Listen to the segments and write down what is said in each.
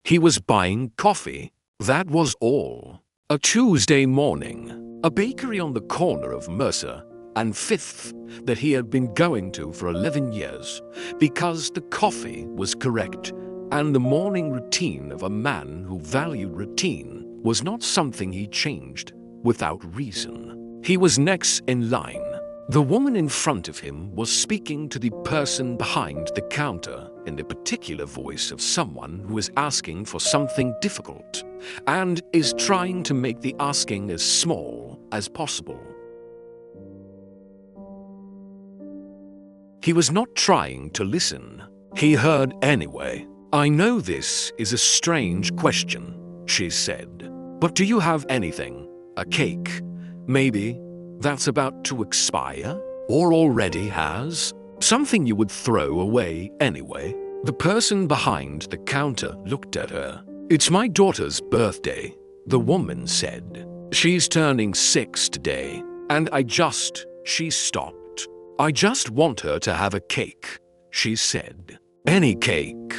He was buying coffee. That was all. A Tuesday morning, a bakery on the corner of Mercer and Fifth that he had been going to for 11 years because the coffee was correct, and the morning routine of a man who valued routine was not something he changed without reason. He was next in line. The woman in front of him was speaking to the person behind the counter in the particular voice of someone who is asking for something difficult and is trying to make the asking as small as possible. He was not trying to listen. He heard anyway. "I know this is a strange question," she said, "but do you have anything? A cake, maybe, that's about to expire? Or already has? Something you would throw away anyway?" The person behind the counter looked at her. "It's my daughter's birthday," the woman said. "She's turning 6 today, and she stopped. "I just want her to have a cake," she said. "Any cake."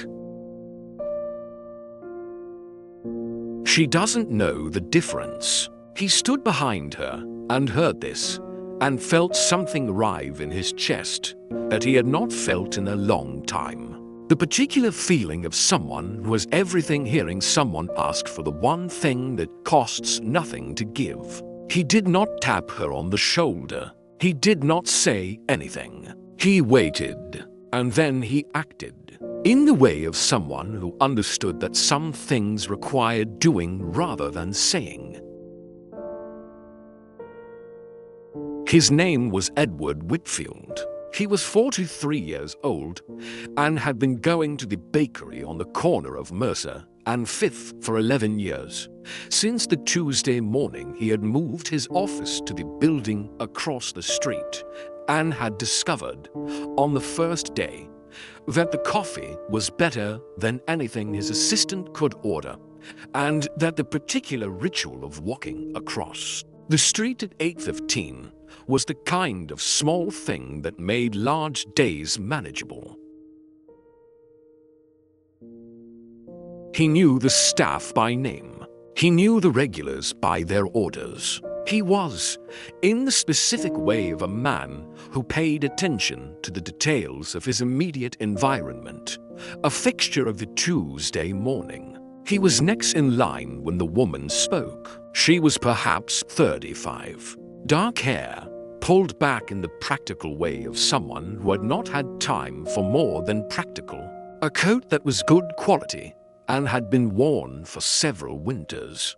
She doesn't know the difference. He stood behind her and heard this and felt something arrive in his chest that he had not felt in a long time. The particular feeling of someone who has everything hearing someone ask for the one thing that costs nothing to give. He did not tap her on the shoulder. He did not say anything. He waited, and then he acted in the way of someone who understood that some things required doing rather than saying. His name was Edward Whitfield. He was 43 years old and had been going to the bakery on the corner of Mercer and Fifth for 11 years. Since the Tuesday morning he had moved his office to the building across the street and had discovered on the first day that the coffee was better than anything his assistant could order, and that the particular ritual of walking across the street at 8:15 was the kind of small thing that made large days manageable. He knew the staff by name. He knew the regulars by their orders. He was, in the specific way of a man who paid attention to the details of his immediate environment, a fixture of the Tuesday morning. He was next in line when the woman spoke. She was perhaps 35. Dark hair, pulled back in the practical way of someone who had not had time for more than practical. A coat that was good quality and had been worn for several winters.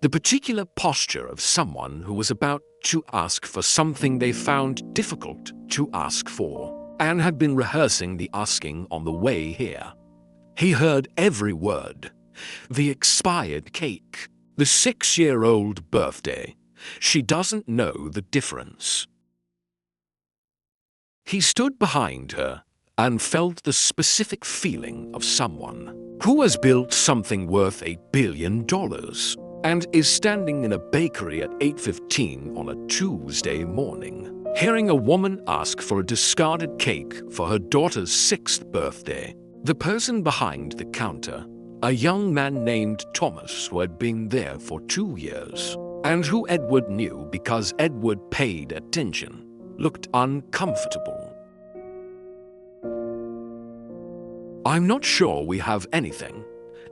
The particular posture of someone who was about to ask for something they found difficult to ask for and had been rehearsing the asking on the way here. He heard every word. The expired cake. The 6-year-old birthday. She doesn't know the difference. He stood behind her and felt the specific feeling of someone who has built something worth $8 billion and is standing in a bakery at 8:15 on a Tuesday morning, hearing a woman ask for a discarded cake for her daughter's 6th birthday. The person behind the counter, a young man named Thomas who had been there for 2 years, and who Edward knew because Edward paid attention, looked uncomfortable. "I'm not sure we have anything.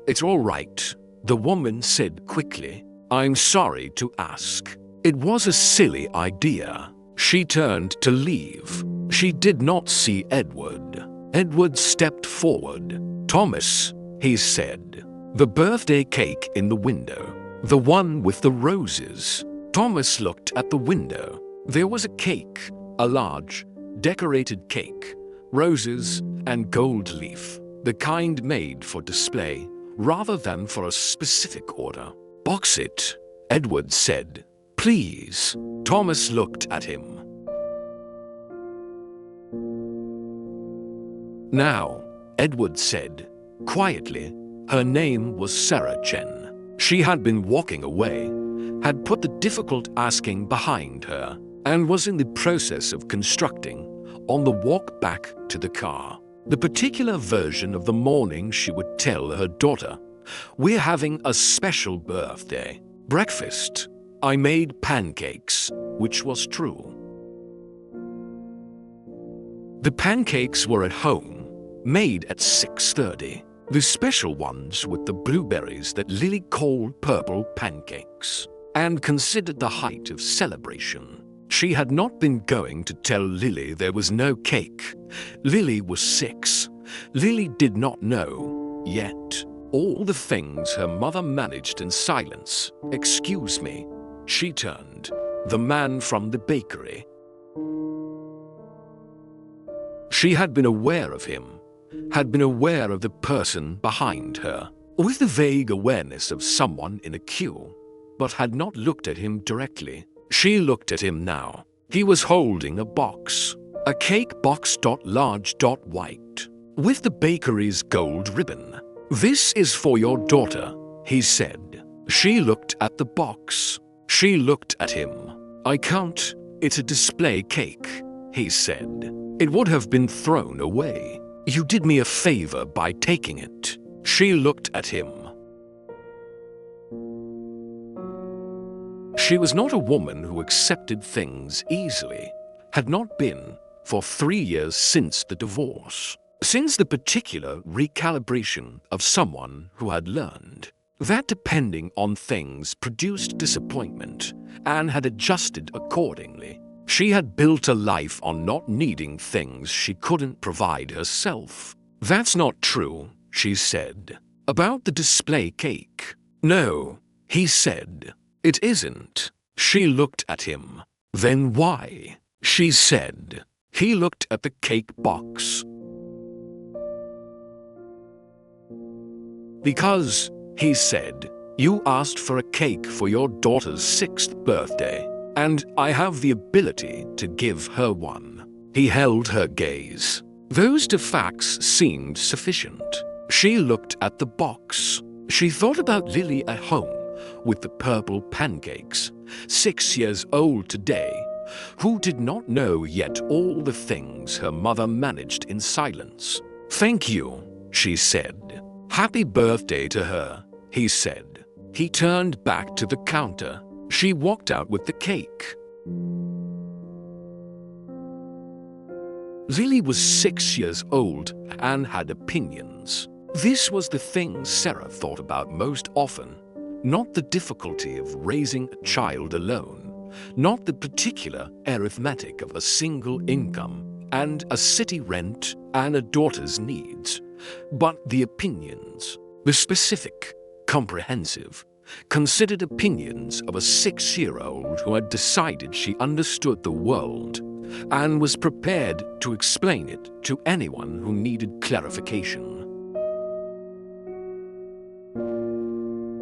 It's all right," the woman said quickly. "I'm sorry to ask. It was a silly idea." She turned to leave. She did not see Edward. Edward stepped forward. "Thomas," he said, "the birthday cake in the window. The one with the roses." Thomas looked at the window. There was a cake, a large, decorated cake, roses and gold leaf, the kind made for display rather than for a specific order. "Box it," Edward said. "Please." Thomas looked at him. "Now," Edward said quietly. Her name was Sarah Chen. She had been walking away, had put the difficult asking behind her, and was in the process of constructing on the walk back to the car. The particular version of the morning she would tell her daughter, "We're having a special birthday. Breakfast. I made pancakes," which was true. The pancakes were at home, made at 6:30. The special ones with the blueberries that Lily called purple pancakes, and considered the height of celebration. She had not been going to tell Lily there was no cake. Lily was 6. Lily did not know, yet, all the things her mother managed in silence. "Excuse me," she turned. "The man from the bakery." She had been aware of him, had been aware of the person behind her, with the vague awareness of someone in a queue, but had not looked at him directly. She looked at him now. He was holding a box, a cake box, large, white, with the bakery's gold ribbon. "This is for your daughter," he said. She looked at the box. She looked at him. "I can't. It's a display cake," he said. "It would have been thrown away. You did me a favor by taking it." She looked at him. She was not a woman who accepted things easily, had not been for 3 years since the divorce, since the particular recalibration of someone who had learned that depending on things produced disappointment and had adjusted accordingly. She had built a life on not needing things she couldn't provide herself. "That's not true," she said. "About the display cake." "No," he said. "It isn't." She looked at him. "Then why?" she said. He looked at the cake box. "Because," he said, "you asked for a cake for your daughter's 6th birthday, and I have the ability to give her one." He held her gaze. Those two facts seemed sufficient. She looked at the box. She thought about Lily at home with the purple pancakes, 6 years old today, who did not know yet all the things her mother managed in silence. "Thank you," she said. "Happy birthday to her," he said. He turned back to the counter. She walked out with the cake. Lily was 6 years old and had opinions. This was the thing Sarah thought about most often. Not the difficulty of raising a child alone, not the particular arithmetic of a single income and a city rent and a daughter's needs, but the opinions, the specific, comprehensive, considered opinions of a 6-year-old who had decided she understood the world and was prepared to explain it to anyone who needed clarification.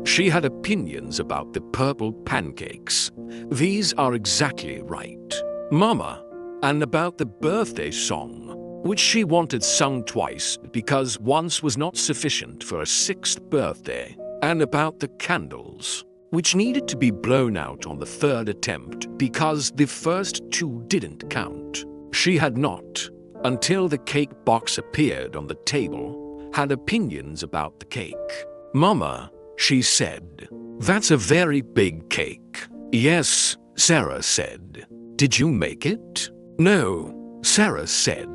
She had opinions about the purple pancakes. "These are exactly right, Mama," and about the birthday song, which she wanted sung twice because once was not sufficient for a 6th birthday, and about the candles, which needed to be blown out on the 3rd attempt because the first 2 didn't count. She had not, until the cake box appeared on the table, had opinions about the cake. "Mama," she said, "that's a very big cake." "Yes," Sarah said. "Did you make it?" "No," Sarah said.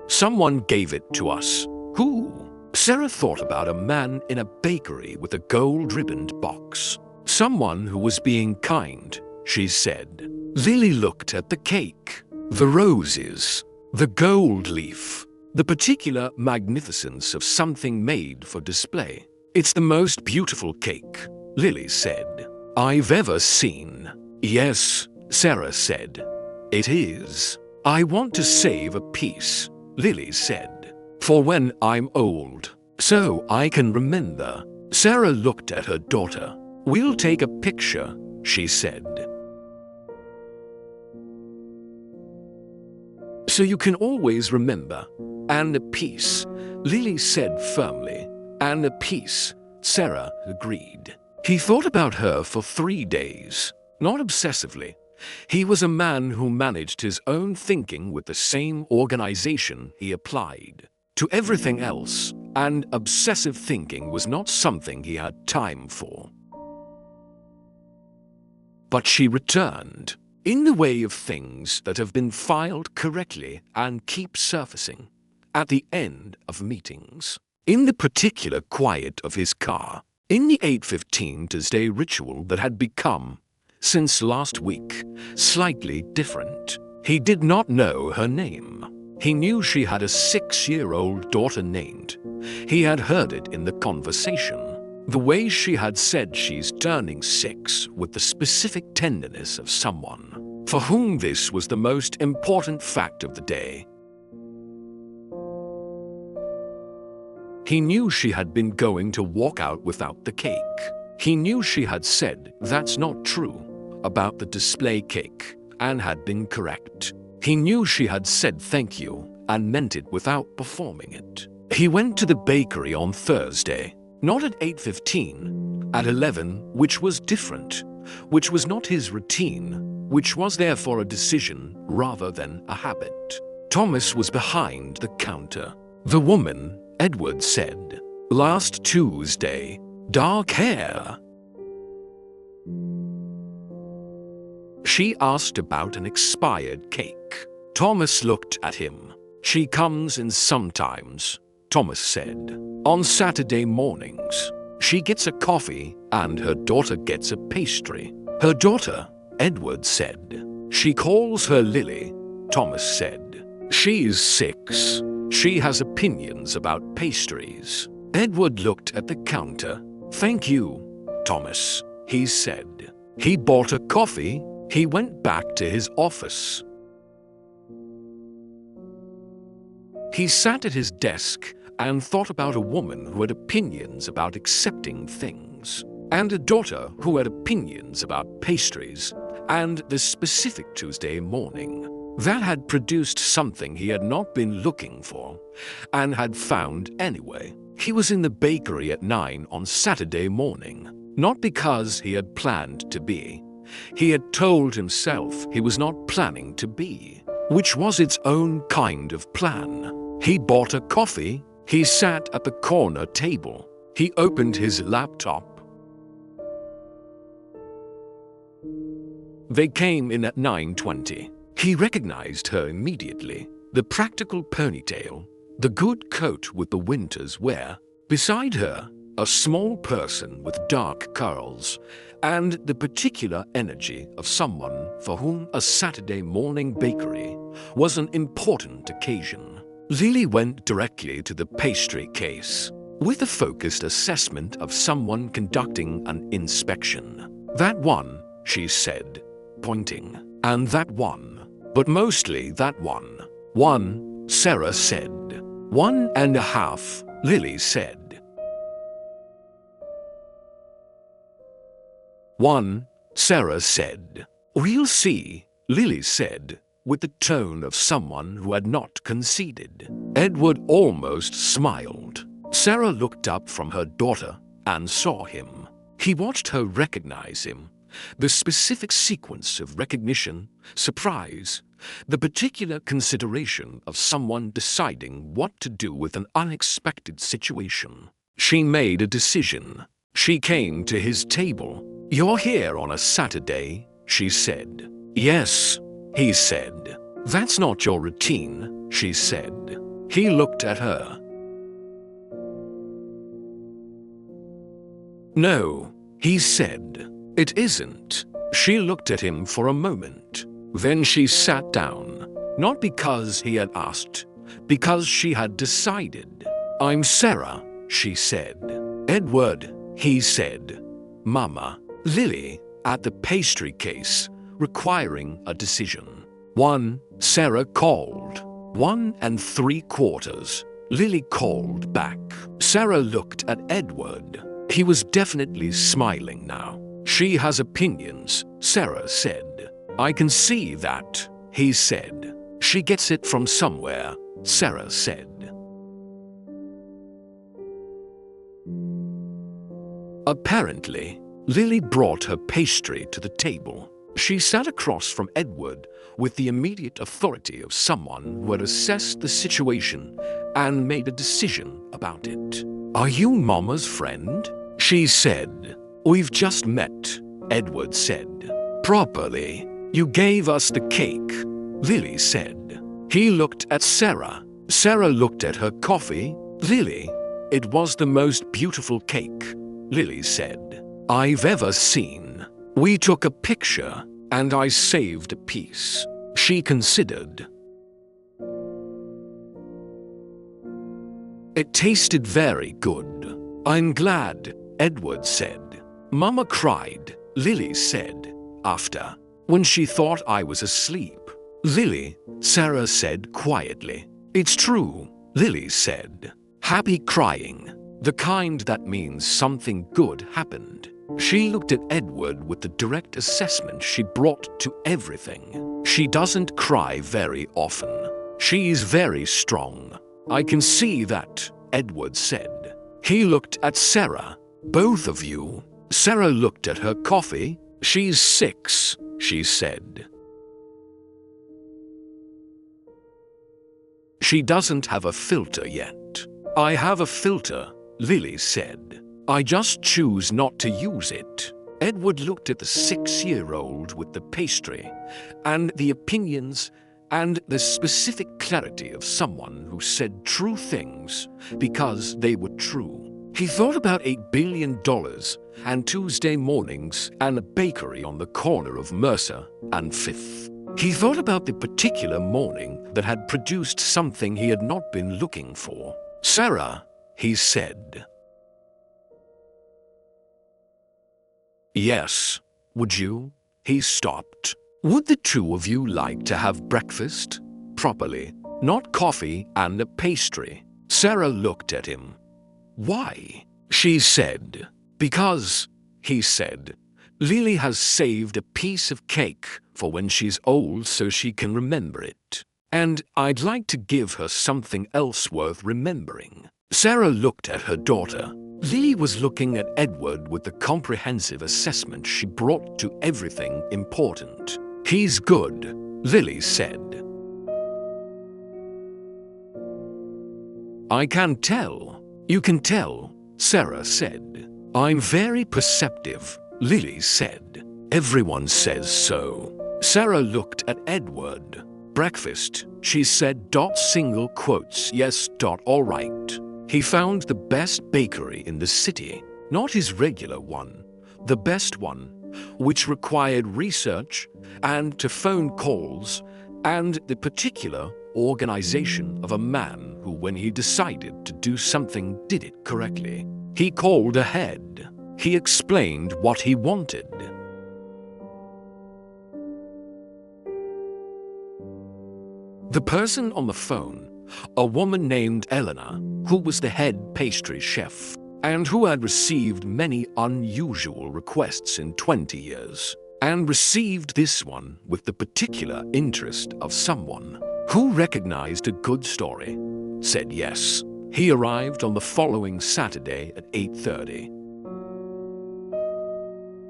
"Someone gave it to us." "Who?" Sarah thought about a man in a bakery with a gold-ribboned box. "Someone who was being kind," she said. Lily looked at the cake. The roses, the gold leaf, the particular magnificence of something made for display. "It's the most beautiful cake," Lily said, "I've ever seen." "Yes," Sarah said. "It is." "I want to save a piece," Lily said, "for when I'm old, so I can remember." Sarah looked at her daughter. "We'll take a picture," she said. "So you can always remember. And a piece," Lily said firmly. "And a piece," Sarah agreed. He thought about her for 3 days, not obsessively, He was a man who managed his own thinking with the same organization he applied to everything else, and obsessive thinking was not something he had time for. But she returned, in the way of things that have been filed correctly and keep surfacing, at the end of meetings, in the particular quiet of his car, in the 8:15 Tuesday ritual that had become, since last week, slightly different. He did not know her name. He knew she had a 6-year-old daughter named. He had heard it in the conversation. The way she had said she's turning 6 with the specific tenderness of someone for whom this was the most important fact of the day. He knew she had been going to walk out without the cake. He knew she had said that's not true about the display cake and had been correct. He knew she had said thank you and meant it without performing it. He went to the bakery on Thursday, not at 8:15, at 11, which was different, which was not his routine, which was therefore a decision rather than a habit. Thomas was behind the counter. The woman, Edward said, last Tuesday, dark hair. She asked about an expired cake. Thomas looked at him. She comes in sometimes, Thomas said. On Saturday mornings. She gets a coffee and her daughter gets a pastry. Her daughter, Edward said. She calls her Lily, Thomas said. She's 6. She has opinions about pastries. Edward looked at the counter. Thank you, Thomas, he said. He bought a coffee. He went back to his office. He sat at his desk and thought about a woman who had opinions about accepting things, and a daughter who had opinions about pastries, and the specific Tuesday morning. That had produced something he had not been looking for, and had found anyway. He was in the bakery at 9 on Saturday morning, not because he had planned to be. He had told himself he was not planning to be, which was its own kind of plan. He bought a coffee. He sat at the corner table. He opened his laptop. They came in at 9:20. He recognized her immediately. The practical ponytail, the good coat with the winter's wear. Beside her, a small person with dark curls, and the particular energy of someone for whom a Saturday morning bakery was an important occasion. Lily went directly to the pastry case, with a focused assessment of someone conducting an inspection. That one, she said, pointing, and that one, but mostly that one. One, Sarah said. 1.5, Lily said. 1, Sarah said. We'll see, Lily said, with the tone of someone who had not conceded. Edward almost smiled. Sarah looked up from her daughter and saw him. He watched her recognize him. The specific sequence of recognition, surprise, the particular consideration of someone deciding what to do with an unexpected situation. She made a decision. She came to his table. You're here on a Saturday, she said. Yes, he said. That's not your routine, she said. He looked at her. No, he said. It isn't. She looked at him for a moment. Then she sat down, not because he had asked, because she had decided. I'm Sarah, she said. Edward, he said. Mama. Lily, at the pastry case, requiring a decision. 1, Sarah called. 1 3/4, Lily called back. Sarah looked at Edward. He was definitely smiling now. She has opinions, Sarah said. I can see that, he said. She gets it from somewhere, Sarah said. Apparently, Lily brought her pastry to the table. She sat across from Edward with the immediate authority of someone who had assessed the situation and made a decision about it. "Are you Mama's friend?" she said. "We've just met," Edward said. "Properly. You gave us the cake," Lily said. He looked at Sarah. Sarah looked at her coffee. "Lily, it was the most beautiful cake," Lily said, "I've ever seen. We took a picture, and I saved a piece." She considered. "It tasted very good. I'm glad," Edward said. "Mama cried," Lily said, after, "when she thought I was asleep." "Lily," Sarah said quietly. "It's true," Lily said. "Happy crying. The kind that means something good happened." She looked at Edward with the direct assessment she brought to everything. "She doesn't cry very often. She's very strong." "I can see that," Edward said. He looked at Sarah. "Both of you." Sarah looked at her coffee. "She's 6, she said. "She doesn't have a filter yet." "I have a filter," Lily said. "I just choose not to use it." Edward looked at the 6-year-old with the pastry and the opinions and the specific clarity of someone who said true things because they were true. He thought about $8 billion and Tuesday mornings and a bakery on the corner of Mercer and Fifth. He thought about the particular morning that had produced something he had not been looking for. "Sarah," he said. "Yes, would you?" He stopped. "Would the two of you like to have breakfast? Properly, not coffee and a pastry." Sarah looked at him. "Why?" she said. "Because," he said, "Lily has saved a piece of cake for when she's old so she can remember it. And I'd like to give her something else worth remembering." Sarah looked at her daughter. Lily was looking at Edward with the comprehensive assessment she brought to everything important. "He's good," Lily said. "I can tell." "You can tell," Sarah said. "I'm very perceptive," Lily said. "Everyone says so." Sarah looked at Edward. "Breakfast," she said. Single quotes, yes. All right. He found the best bakery in the city, not his regular one, the best one, which required research and phone calls and the particular organization of a man who, when he decided to do something, did it correctly. He called ahead. He explained what he wanted. The person on the phone, a woman named Eleanor, who was the head pastry chef, and who had received many unusual requests in 20 years, and received this one with the particular interest of someone who recognized a good story, said yes. He arrived on the following Saturday at 8:30.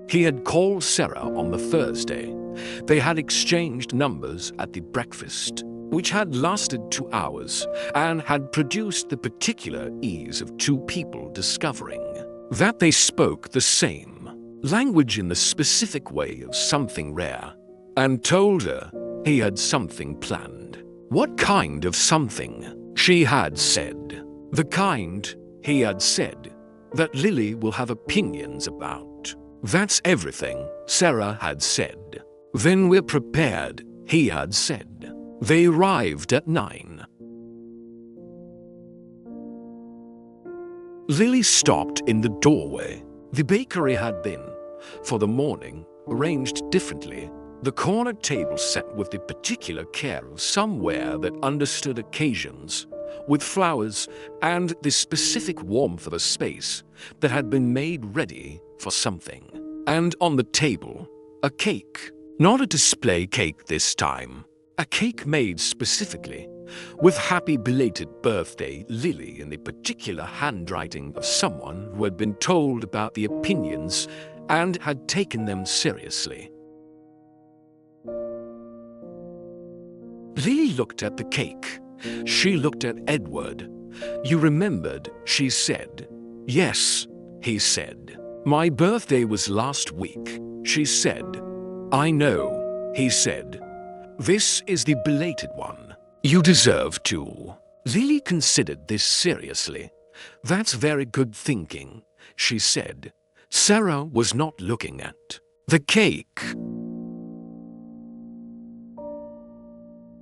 He had called Sarah on the Thursday. They had exchanged numbers at the breakfast, which had lasted 2 hours and had produced the particular ease of two people discovering that they spoke the same language in the specific way of something rare, and told her he had something planned. What kind of something? She had said. The kind, he had said, that Lily will have opinions about. That's everything, Sarah had said. Then we're prepared, he had said. They arrived at 9. Lily stopped in the doorway. The bakery had been, for the morning, arranged differently. The corner table set with the particular care of somewhere that understood occasions, with flowers and the specific warmth of a space that had been made ready for something. And on the table, a cake. Not a display cake this time. A cake made specifically, with happy belated birthday Lily in the particular handwriting of someone who had been told about the opinions and had taken them seriously. Lily looked at the cake. She looked at Edward. You remembered, she said. Yes, he said. My birthday was last week, she said. I know, he said. This is the belated one. You deserve to. Lily considered this seriously. That's very good thinking, she said. Sarah was not looking at the cake.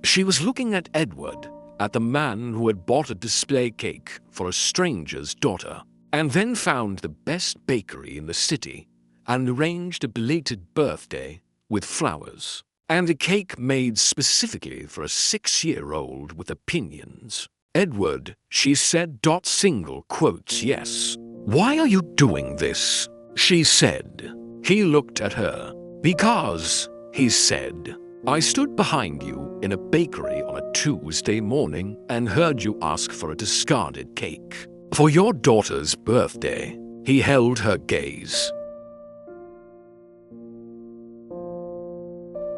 She was looking at Edward, at the man who had bought a display cake for a stranger's daughter, and then found the best bakery in the city and arranged a belated birthday with flowers, and a cake made specifically for a 6-year-old with opinions. Edward, she said. Single quotes, yes. Why are you doing this? She said. He looked at her. Because, he said, I stood behind you in a bakery on a Tuesday morning and heard you ask for a discarded cake for your daughter's birthday. He held her gaze.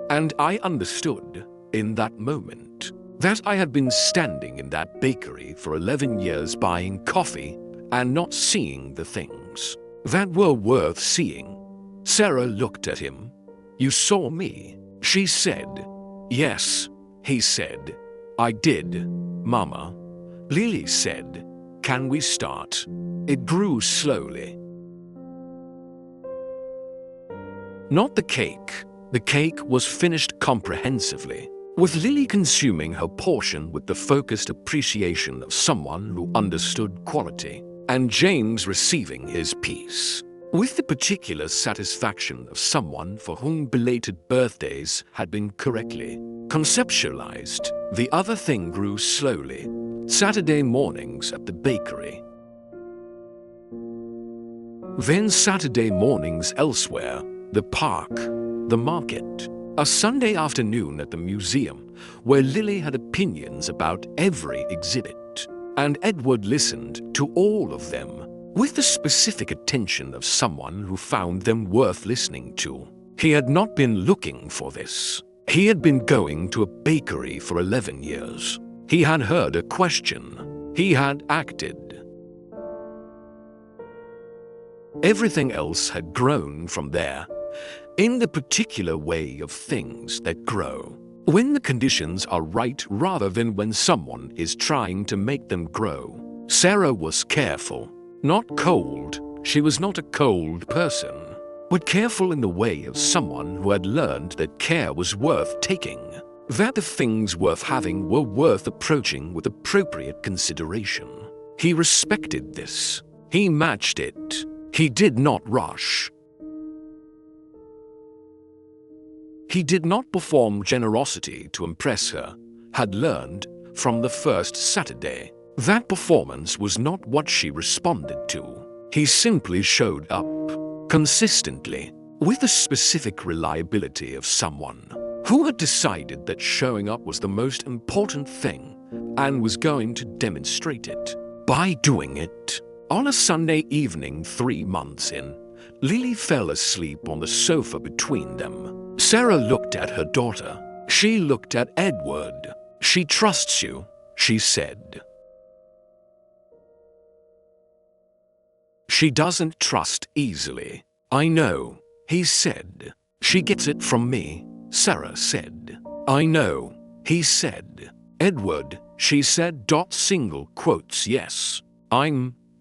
And I understood, in that moment, that I had been standing in that bakery for 11 years buying coffee and not seeing the things that were worth seeing. Sarah looked at him. You saw me, she said. Yes, he said. I did, Mama. Lily said. Can we start? It grew slowly. Not the cake. The cake was finished comprehensively, with Lily consuming her portion with the focused appreciation of someone who understood quality, and James receiving his piece with the particular satisfaction of someone for whom belated birthdays had been correctly conceptualized. The other thing grew slowly. Saturday mornings at the bakery. Then Saturday mornings elsewhere, the park, the market, a Sunday afternoon at the museum, where Lily had opinions about every exhibit, and Edward listened to all of them with the specific attention of someone who found them worth listening to. He had not been looking for this. He had been going to a bakery for 11 years. He had heard a question. He had acted. Everything else had grown from there, in the particular way of things that grow when the conditions are right rather than when someone is trying to make them grow. Sarah was careful, not cold. She was not a cold person, but careful in the way of someone who had learned that care was worth taking, that the things worth having were worth approaching with appropriate consideration. He respected this. He matched it. He did not rush. He did not perform generosity to impress her, had learned from the first Saturday. That performance was not what she responded to. He simply showed up, consistently, with the specific reliability of someone who had decided that showing up was the most important thing and was going to demonstrate it by doing it. On a Sunday evening 3 months in, Lily fell asleep on the sofa between them. Sarah looked at her daughter. She looked at Edward. She trusts you, she said. She doesn't trust easily. I know, he said. She gets it from me, Sarah said. I know, he said. Edward, she said. Single quotes, yes.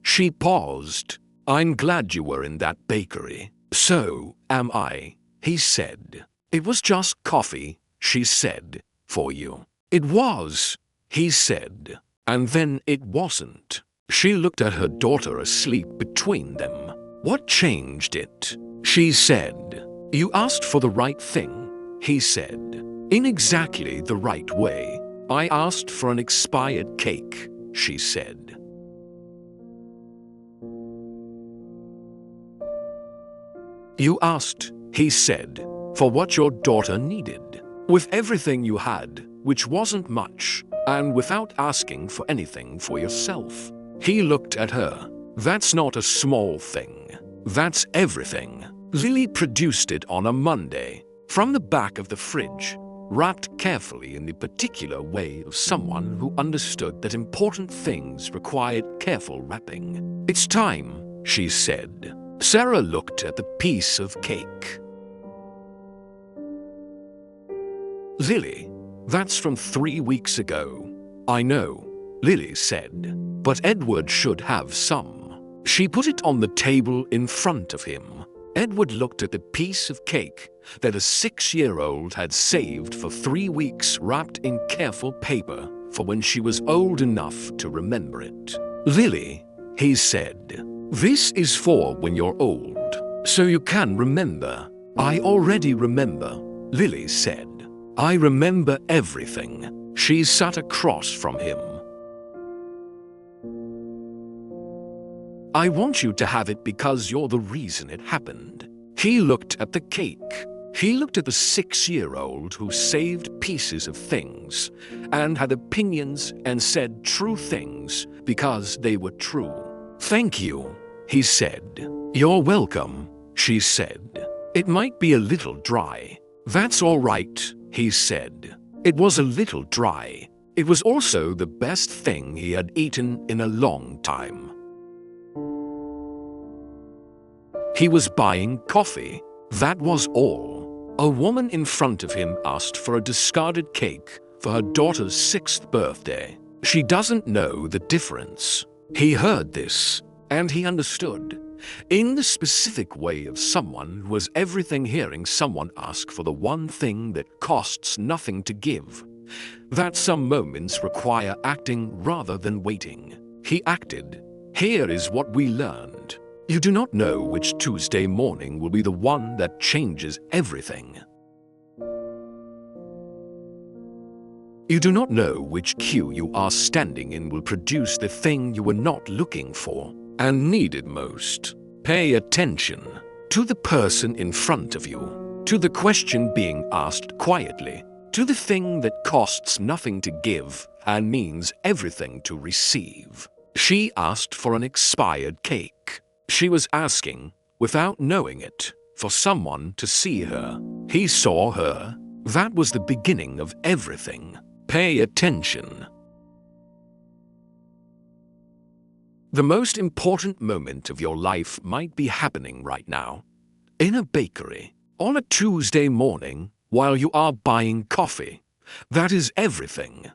She paused. I'm glad you were in that bakery. So am I, he said. It was just coffee, she said, for you. It was, he said. And then it wasn't. She looked at her daughter asleep between them. What changed it? She said. You asked for the right thing, he said. In exactly the right way. I asked for an expired cake, she said. You asked, he said, for what your daughter needed, with everything you had, which wasn't much, and without asking for anything for yourself. He looked at her. That's not a small thing. That's everything. Lily produced it on a Monday, from the back of the fridge. wrapped carefully in the particular way of someone who understood that important things required careful wrapping. "It's time," she said. Sarah looked at the piece of cake. "Lily, that's from 3 weeks ago." "I know," Lily said, "but Edward should have some." She put it on the table in front of him. Edward looked at the piece of cake that a 6-year-old had saved for 3 weeks, wrapped in careful paper for when she was old enough to remember it. "Lily," he said, "this is for when you're old, so you can remember." "I already remember," Lily said. "I remember everything." She sat across from him. "I want you to have it because you're the reason it happened." He looked at the cake. He looked at the 6-year-old who saved pieces of things and had opinions and said true things because they were true. "Thank you," he said. "You're welcome," she said. "It might be a little dry." "That's all right," he said. It was a little dry. It was also the best thing he had eaten in a long time. He was buying coffee. That was all. A woman in front of him asked for a discarded cake for her daughter's 6th birthday. She doesn't know the difference. He heard this, and he understood. In the specific way of someone who has everything, hearing someone ask for the one thing that costs nothing to give. That some moments require acting rather than waiting. He acted. Here is what we learned. You do not know which Tuesday morning will be the one that changes everything. You do not know which queue you are standing in will produce the thing you were not looking for and needed most. Pay attention to the person in front of you, to the question being asked quietly, to the thing that costs nothing to give and means everything to receive. She asked for an expired cake. She was asking, without knowing it, for someone to see her. He saw her. That was the beginning of everything. Pay attention. The most important moment of your life might be happening right now. In a bakery, on a Tuesday morning, while you are buying coffee. That is everything.